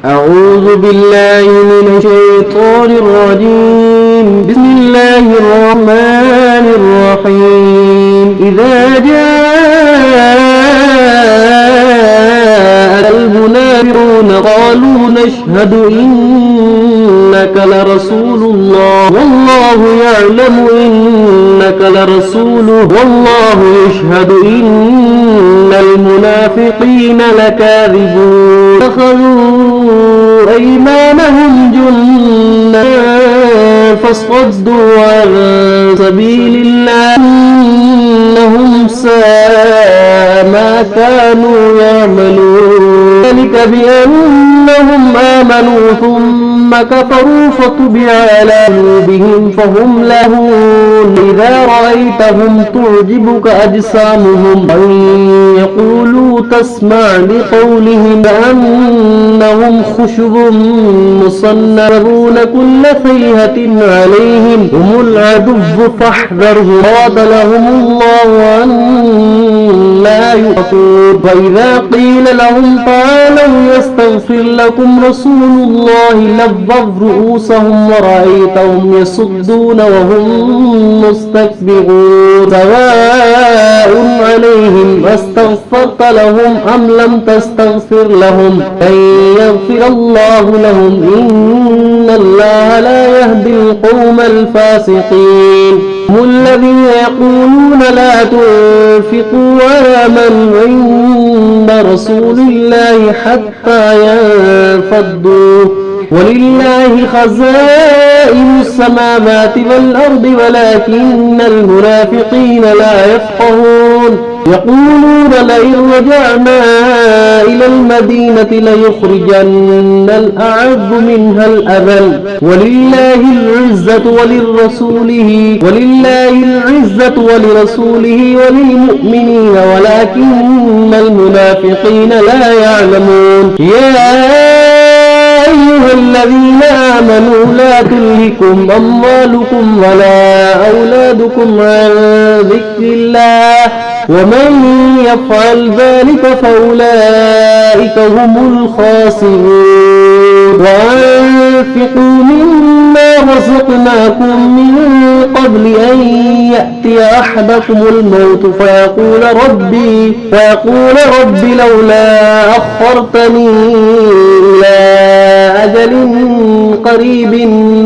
أعوذ بالله من الشيطان الرجيم. بسم الله الرحمن الرحيم. إذا جاء المنافقون قالوا نشهد إنك لرسول الله والله يعلم إنك لرسوله والله يشهد إن المنافقين لكاذبون. اتخذوا أيمانهم جنة فصدوا عن سبيل الله إنهم ساء ما كانوا يعملون. ذلك بأنهم آمنوا ثم كفروا فطبع على قلوبهم فهم لهون. إذا رأيتهم تعجبك أجسامهم وإن يقولوا تسمع لقولهم كأنهم خشب مصنفون كل صيحة عليهم هم العدو فاحذرهم. قاتلهم الله أنى يؤفكون. فإذا قيل لهم تعالوا يستغفر لكم رسول الله لووا رؤوسهم ورأيتهم يصدون وهم مستكبرون. سواء عليهم أستغفرت لهم أم لم تستغفر لهم لن يغفر الله لهم إن الله لا يهدي القوم الفاسقين. هم الذين يقولون لا تنفقوا على من عند رسول الله حتى ينفضوا ولله خزائن السماوات والأرض ولكن المنافقين لا يفقهون. يقولون لئن رجعنا إلى المدينة ليخرجن الأعز منها الأذل ولله العزة ولرسوله وللمؤمنين ولكن المنافقين لا يعلمون. يا أيها الذين آمنوا لا تلهكم أموالكم ولا أولادكم عن ذكر الله ومن يفعل ذلك فأولئك هم الخاسرون. وأنفقوا مما رزقناكم من قبل أن يأتي أحدكم الموت فيقول رب لولا أخرتني إلى أجل قريب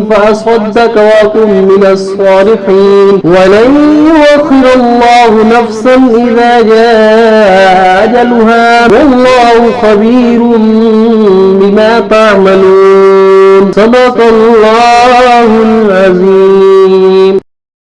فأصدق وأكن من الصالحين ولن يؤخر الله نفسا إذا جاء أجلها والله خبير بما تعملون. صدق الله العظيم.